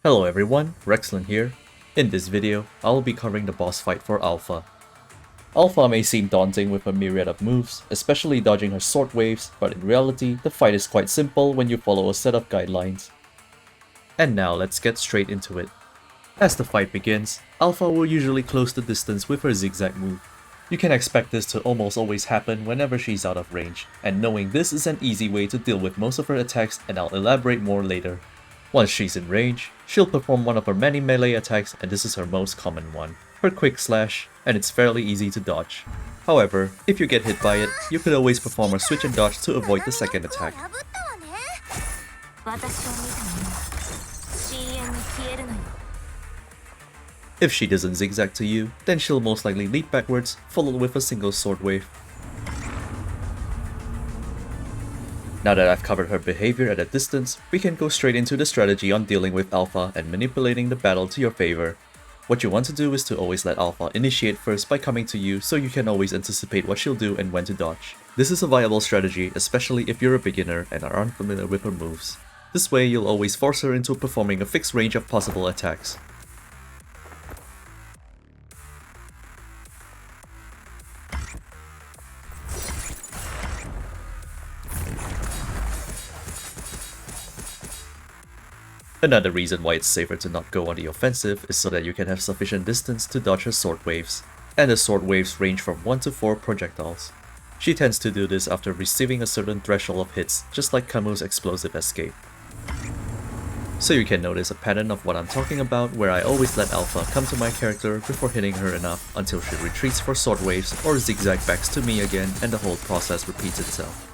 Hello everyone, Rexlent here. In this video, I will be covering the boss fight for Alpha. Alpha may seem daunting with a myriad of moves, especially dodging her sword waves, but in reality, the fight is quite simple when you follow a set of guidelines. And now let's get straight into it. As the fight begins, Alpha will usually close the distance with her zigzag move. You can expect this to almost always happen whenever she's out of range, and knowing this is an easy way to deal with most of her attacks, and I'll elaborate more later. Once she's in range, she'll perform one of her many melee attacks, and this is her most common one, her quick slash, and it's fairly easy to dodge. However, if you get hit by it, you could always perform a switch and dodge to avoid the second attack. If she doesn't zigzag to you, then she'll most likely leap backwards, followed with a single sword wave. Now that I've covered her behavior at a distance, we can go straight into the strategy on dealing with Alpha and manipulating the battle to your favor. What you want to do is to always let Alpha initiate first by coming to you, so you can always anticipate what she'll do and when to dodge. This is a viable strategy, especially if you're a beginner and are unfamiliar with her moves. This way you'll always force her into performing a fixed range of possible attacks. Another reason why it's safer to not go on the offensive is so that you can have sufficient distance to dodge her sword waves, and the sword waves range from 1 to 4 projectiles. She tends to do this after receiving a certain threshold of hits, just like Camus' explosive escape. So you can notice a pattern of what I'm talking about, where I always let Alpha come to my character before hitting her enough until she retreats for sword waves or zigzag backs to me again, and the whole process repeats itself.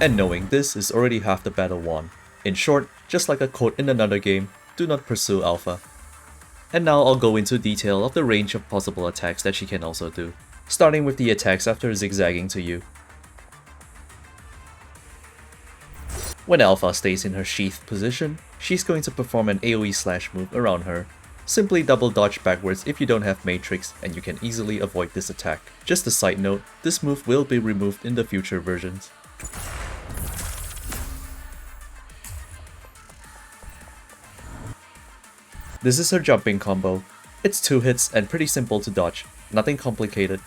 And knowing this is already half the battle won. In short, just like a quote in another game, do not pursue Alpha. And now I'll go into detail of the range of possible attacks that she can also do, starting with the attacks after zigzagging to you. When Alpha stays in her sheathed position, she's going to perform an AoE slash move around her. Simply double dodge backwards if you don't have Matrix, and you can easily avoid this attack. Just a side note, this move will be removed in the future versions. This is her jumping combo. It's 2 hits and pretty simple to dodge, nothing complicated.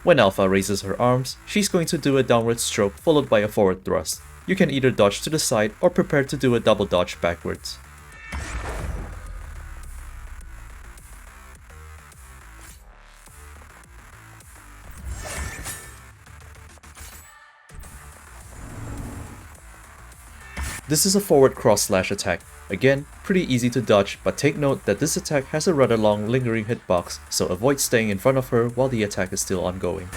When Alpha raises her arms, she's going to do a downward stroke followed by a forward thrust. You can either dodge to the side or prepare to do a double dodge backwards. This is a forward cross slash attack. Again, pretty easy to dodge, but take note that this attack has a rather long lingering hitbox, so avoid staying in front of her while the attack is still ongoing.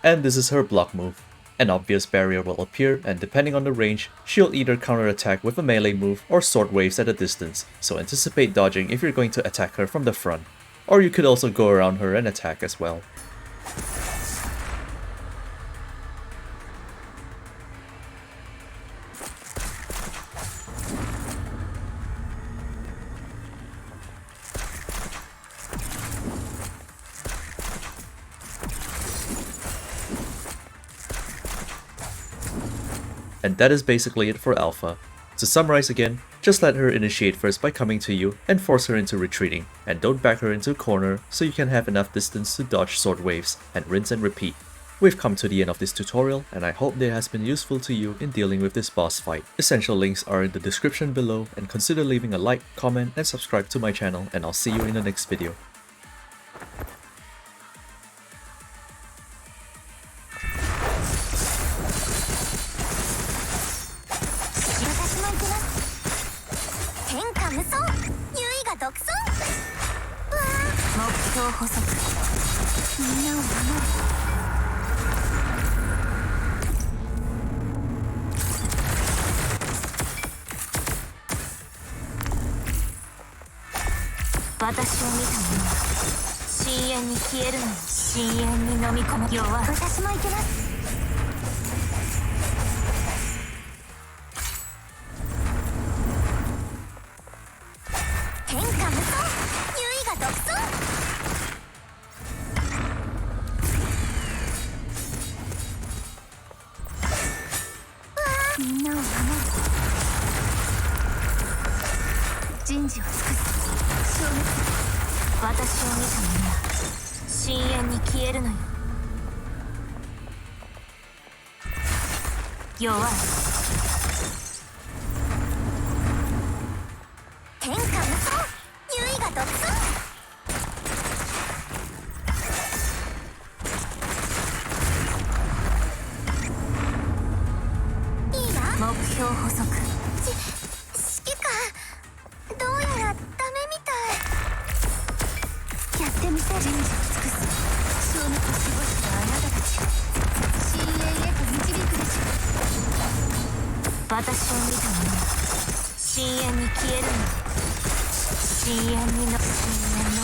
And this is her block move. An obvious barrier will appear, and depending on the range, she'll either counterattack with a melee move or sword waves at a distance, so anticipate dodging if you're going to attack her from the front. Or you could also go around her and attack as well. And that is basically it for Alpha. To summarize again, just let her initiate first by coming to you and force her into retreating, and don't back her into a corner so you can have enough distance to dodge sword waves, and rinse and repeat. We've come to the end of this tutorial, and I hope it has been useful to you in dealing with this boss fight. Essential links are in the description below, and consider leaving a like, comment, and subscribe to my channel, and I'll see you in the next video.無双優位が独尊うわ標補足、みんなを守る。私を見た者は深淵に消えるのよ。深淵に飲み込む。弱い。私も行けます。天下無双、優位が独走。みんなを守る。人事を尽くす。消滅。私を見た者は深淵に消えるのよ。弱い。天下無双、優位が独走。いいな。目標補足。指揮官、どうやらダメみたい。やってみせる。人事を尽くす。消滅しぼしたあなたたちを深淵へと導くでしょう。私を見た者は深淵に消えるの。深淵の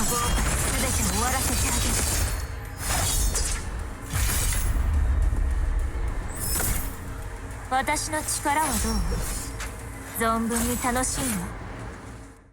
豪華で全て終わらせてあげる。私の力はどう？存分に楽しいの？